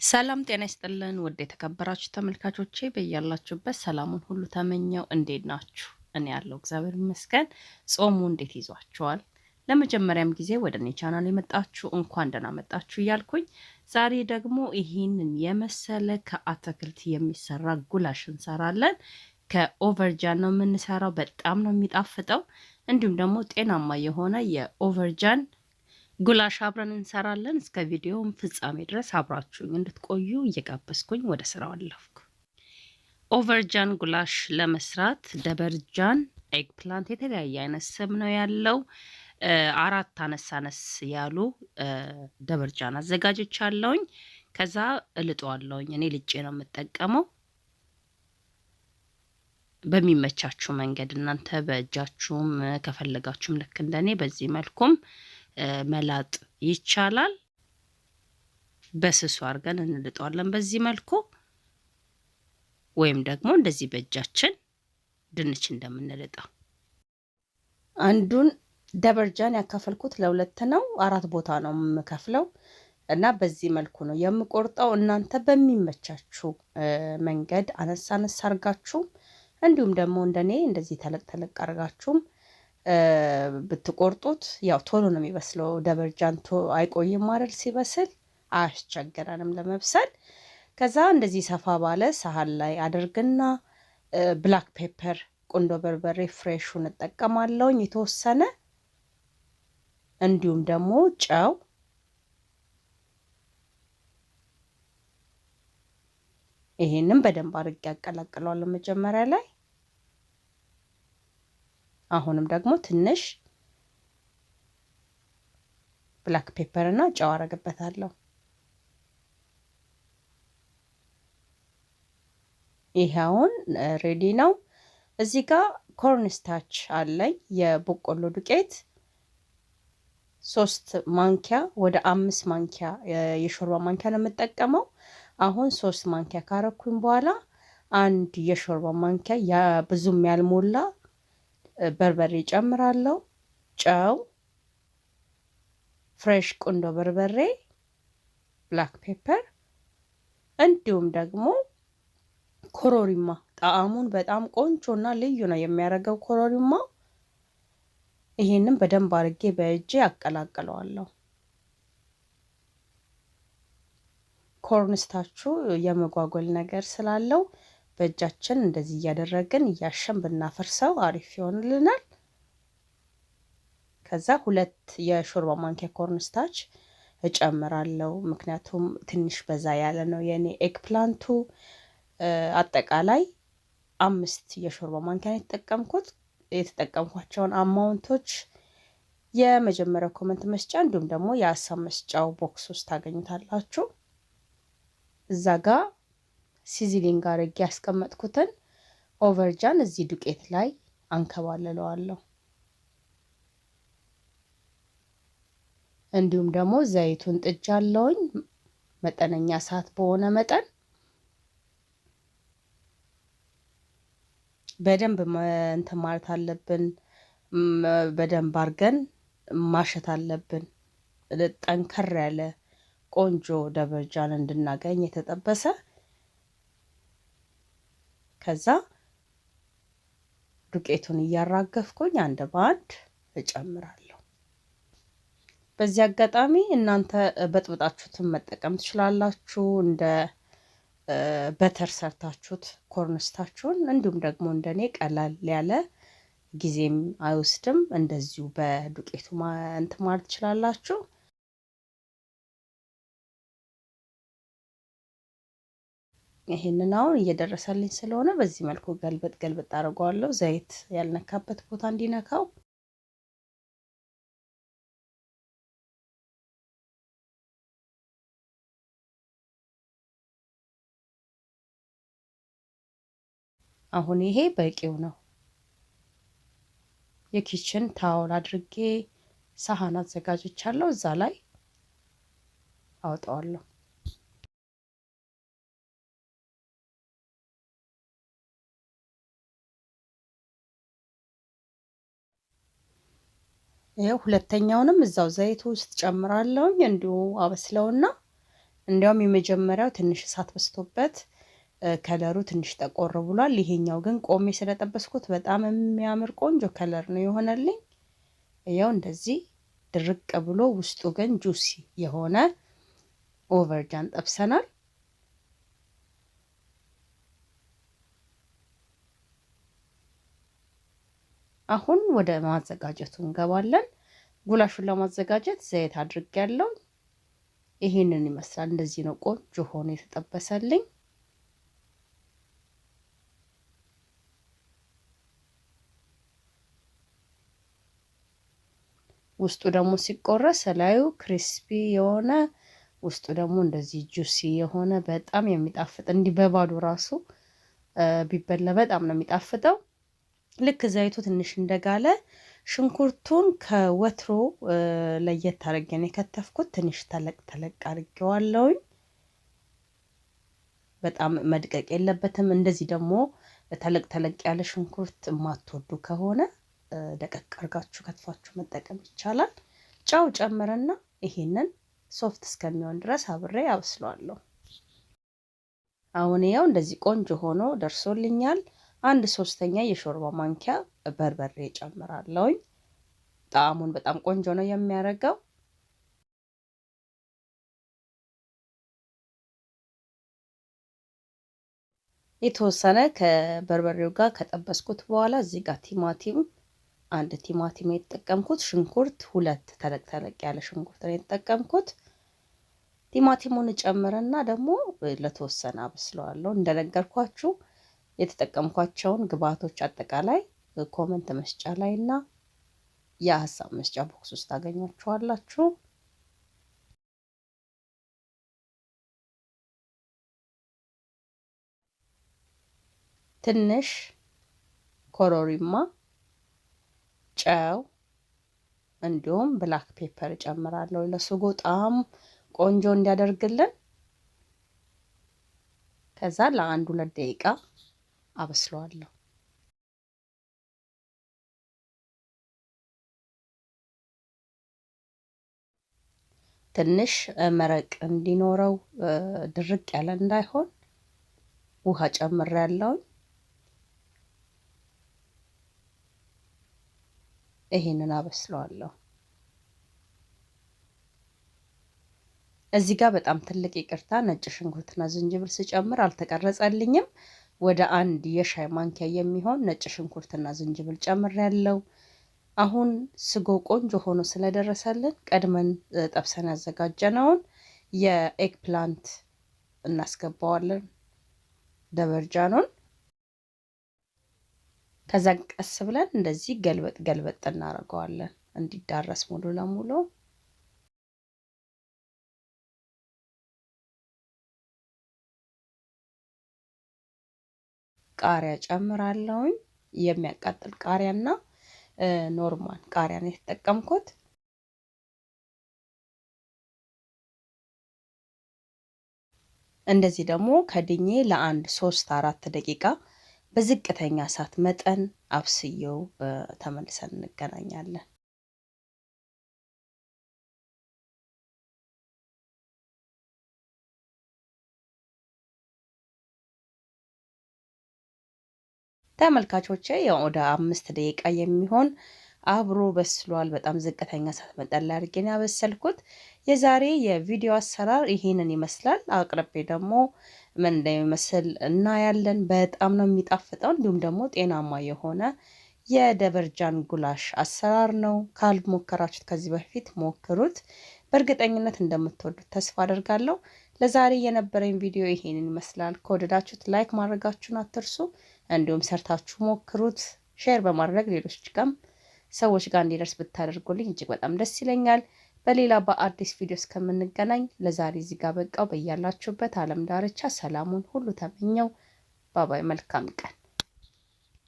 ሰላም ጤና ይስጥልን ውድ የተከበራችሁ ተመልካቾቼ በእያላችሁበት ሰላሙን ሁሉ ተመኘው። እንዴት ናችሁ? እኔ ያለው እግዚአብሔር ይመስገን። ጾሙ እንዴት ይዟችኋል? ለመጀመሪያም ጊዜ ወደኔ ቻናል የመጣችሁ እንኳን ደህና መጣችሁ እያልኩኝ ዛሬ ደግሞ ይህንን የመሰለ ከአትክልት የሚሰራ ጉላሽ እንሰራለን። ከኦቨርጃን ነው የምንሰራው። በጣም ነው የሚጣፍጠው። እንዲሁም ደግሞ ጤናማ የሆነ የኦቨርጃን ጉላሽ አብረን እንሰራለን። እስከ ቪዲዮው ፍጻሜ ድረስ አብራችሁኝ እንድትቆዩ እየጋበዝኩኝ ወደ ስራው አለፍኩ። ኦቨርጃን ጉላሽ ለመስራት ደበርጃን፣ ኤግፕላንት የተለያየ አይነት ስም ነው ያለው። አራት አነስ ያሉ ደበርጃን አዘጋጅቻለሁኝ። ከዛ እልጠዋለሁኝ። እኔ ልጬ ነው የምጠቀመው። በሚመቻችሁ መንገድ እናንተ በእጃችሁም ከፈለጋችሁም ልክ እንደኔ በዚህ መልኩም መላጥ ይቻላል። በስሱ አድርገን እንልጠዋለን በዚህ መልኩ፣ ወይም ደግሞ እንደዚህ በእጃችን ድንች እንደምንልጠው። አንዱን ደበርጃን ያካፈልኩት ለሁለት ነው። 4 ቦታ ነው የምከፍለው እና በዚህ መልኩ ነው የምቆርጠው። እናንተ በሚመቻችሁ መንገድ አነስ አርጋችሁ እንዲሁም ደግሞ እንደኔ እንደዚህ ተለቅ አርጋችሁም ብትቆርጡት ያው ቶሎ ነው የሚበስለው። ደበርጃን አይቆይም አይደል? ሲበስል አያስቸግረንም ለመብሰል። ከዛ እንደዚህ ሰፋ ባለ ሳህን ላይ አድርግና ብላክ ፔፐር፣ ቁንዶ በርበሬ ፍሬሹን እጠቀማለሁኝ የተወሰነ፣ እንዲሁም ደግሞ ጨው፣ ይሄንን በደንብ አድርጌ ያቀላቅለዋለሁ መጀመሪያ ላይ። አሁንም ደግሞ ትንሽ ብላክ ፔፐር እና ጨው አረግበታለሁ። ይሄውን ሬዲ ነው። እዚህ ጋር ኮርንስታች አለኝ የበቆሎ ዱቄት 3 ማንኪያ ወደ 5 ማንኪያ የሾርባ ማንኪያ ነው የምጠቀመው። አሁን 3 ማንኪያ ካረኩኝ በኋላ አንድ የሾርባ ማንኪያ ብዙም ያልሞላ በርበሬ ጨምራለሁ። ጨው፣ ፍሬሽ ቁንዶ በርበሬ፣ ብላክ ፔፐር እንዲሁም ደግሞ ኮሮሪማ። ጣዕሙን በጣም ቆንጆና ልዩ ነው የሚያደርገው ኮሮሪማ። ይሄንን በደንብ አድርጌ በእጄ አቀላቅለዋለሁ። ኮርንስታችሁ የመጓጎል ነገር ስላለው በእጃችን እንደዚህ እያደረግን እያሸን ብናፈርሰው አሪፍ ይሆንልናል። ከዛ 2 የሾርባ ማንኪያ ኮርንስታች እጨምራለሁ፣ ምክንያቱም ትንሽ በዛ ያለ ነው የኔ ኤግፕላንቱ። አጠቃላይ 5 የሾርባ ማንኪያ የተጠቀምኩት። የተጠቀምኳቸውን አማውንቶች የመጀመሪያው ኮመንት መስጫ እንዲሁም ደግሞ የሀሳብ መስጫው ቦክስ ውስጥ ታገኙታላችሁ። እዛ ጋር ሲዝሊንግ አድርጌ ያስቀመጥኩትን ኦቨርጃን እዚህ ዱቄት ላይ አንከባለለዋለሁ። እንዲሁም ደግሞ ዘይቱን ጥጃለሁኝ መጠነኛ ሰዓት በሆነ መጠን። በደንብ እንትን ማለት አለብን። በደንብ አድርገን ማሸት አለብን። ጠንከር ያለ ቆንጆ ደበርጃን እንድናገኝ የተጠበሰ። ከዛ ዱቄቱን እያራገፍኩኝ አንድ ባንድ እጨምራለሁ። በዚህ አጋጣሚ እናንተ በጥብጣችሁትን መጠቀም ትችላላችሁ። እንደ በተር ሰርታችሁት ኮርንስታችሁን፣ እንዲሁም ደግሞ እንደኔ ቀላል ያለ ጊዜም አይወስድም እንደዚሁ በዱቄቱ እንትን ማለት ትችላላችሁ። ይሄንን አሁን እየደረሰልኝ ስለሆነ በዚህ መልኩ ገልብጥ አድርገዋለሁ። ዘይት ያልነካበት ቦታ እንዲነካው። አሁን ይሄ በቂው ነው። የኪችን ታውል አድርጌ ሳህን አዘጋጅቻለሁ። እዛ ላይ አውጣዋለሁ። ይሄው ሁለተኛውንም እዛው ዘይት ውስጥ ጨምራለሁ። እንዲሁ አበስለውና እንዲያውም የመጀመሪያው ትንሽ እሳት በስቶበት ከለሩ ትንሽ ጠቆር ብሏል። ይሄኛው ግን ቆሜ ስለጠበስኩት በጣም የሚያምር ቆንጆ ከለር ነው የሆነልኝ። ያው እንደዚህ ድርቅ ብሎ ውስጡ ግን ጁሲ የሆነ ኦቨርጃን ጠብሰናል። አሁን ወደ ማዘጋጀቱ እንገባለን። ጉላሹን ለማዘጋጀት ዘይት አድርጌያለሁ። ይሄንን ይመስላል። እንደዚህ ነው ቆንጆ ሆኖ የተጠበሰልኝ። ውስጡ ደግሞ ሲቆረስ ላዩ ክሪስፒ የሆነ ውስጡ ደግሞ እንደዚህ ጁሲ የሆነ በጣም የሚጣፍጥ እንዲህ በባዶ ራሱ ቢበላ በጣም ነው የሚጣፍጠው። ልክ ዘይቱ ትንሽ እንደጋለ ሽንኩርቱን ከወትሮ ለየት አድርጌ ነው የከተፍኩት። ትንሽ ተለቅ ተለቅ አድርጌዋለሁኝ። በጣም መድቀቅ የለበትም። እንደዚህ ደግሞ ተለቅ ተለቅ ያለ ሽንኩርት የማትወዱ ከሆነ ደቀቅ አድርጋችሁ ከትፋችሁ መጠቀም ይቻላል። ጨው ጨምርና ይሄንን ሶፍት እስከሚሆን ድረስ አብሬ አብስለዋለሁ። አሁን ያው እንደዚህ ቆንጆ ሆኖ ደርሶልኛል። 1/3 የሾርባ ማንኪያ በርበሬ ጨምራለሁኝ። ጣዕሙን በጣም ቆንጆ ነው የሚያደርገው። የተወሰነ ከበርበሬው ጋር ከጠበስኩት በኋላ እዚህ ጋር ቲማቲም 1 ቲማቲም የተጠቀምኩት፣ ሽንኩርት 2 ተለቅ ተለቅ ያለ ሽንኩርት ነው የተጠቀምኩት። ቲማቲሙን ጨምረና ደግሞ ለተወሰነ አብስለዋለሁ። እንደነገርኳችሁ የተጠቀምኳቸውን ግብአቶች አጠቃላይ ኮሜንት መስጫ ላይና የሀሳብ መስጫ ቦክስ ውስጥ ታገኛችኋላችሁ። ትንሽ ኮሮሪማ፣ ጨው እንዲሁም ብላክ ፔፐር ጨምራለሁ ለሱጎ ጣዕም ቆንጆ እንዲያደርግልን። ከዛ ለ1-2 ደቂቃ አበስለዋለሁ። ትንሽ መረቅ እንዲኖረው ድርቅ ያለ እንዳይሆን ውሃ ጨምሬያለሁ። ይሄንን አበስለዋለሁ። እዚህ ጋር በጣም ትልቅ ይቅርታ፣ ነጭ ሽንኩርትና ዝንጅብል ስጨምር አልተቀረጸልኝም። ወደ 1 የሻይ ማንኪያ የሚሆን ነጭ ሽንኩርትና ዝንጅብል ጨምሬያለሁ። አሁን ስጎ ቆንጆ ሆኖ ስለደረሰልን ቀድመን ጠብሰን ያዘጋጀነውን የኤግፕላንት እናስገባዋለን ደበርጃኑን። ከዛ ቀስ ብለን እንደዚህ ገልበጥ ገልበጥ እናደርገዋለን እንዲዳረስ ሙሉ ለሙሉ። ቃሪያ ጨምራለሁኝ። የሚያቃጥል ቃሪያና ኖርማል ቃሪያ ነው የተጠቀምኩት። እንደዚህ ደግሞ ከድኜ ለ1-3-4 ደቂቃ በዝቅተኛ እሳት መጠን አብስየው ተመልሰን እንገናኛለን። ተመልካቾቼ ያው ወደ 5 ደቂቃ የሚሆን አብሮ በስሏል። በጣም ዝቅተኛ እሳት መጠን ላይ አድርጌ ነው ያበሰልኩት። የዛሬ የቪዲዮ አሰራር ይሄንን ይመስላል። አቅርቤ ደግሞ ምን እንደሚመስል እናያለን። በጣም ነው የሚጣፍጠው። እንዲሁም ደግሞ ጤናማ የሆነ የደበርጃን ጉላሽ አሰራር ነው። ካልሞከራችሁት ከዚህ በፊት ሞክሩት። በእርግጠኝነት እንደምትወዱት ተስፋ አደርጋለሁ። ለዛሬ የነበረኝ ቪዲዮ ይሄንን ይመስላል። ከወደዳችሁት ላይክ ማድረጋችሁን አትርሱ። እንዲሁም ሰርታችሁ ሞክሩት። ሼር በማድረግ ሌሎች ሰዎች ጋር እንዲደርስ ብታደርጉልኝ እጅግ በጣም ደስ ይለኛል። በሌላ በአዲስ ቪዲዮ እስከምንገናኝ ለዛሬ እዚህ ጋር በቃው። በያላችሁበት ዓለም ዳርቻ ሰላሙን ሁሉ ተመኘው። ባባይ። መልካም ቀን።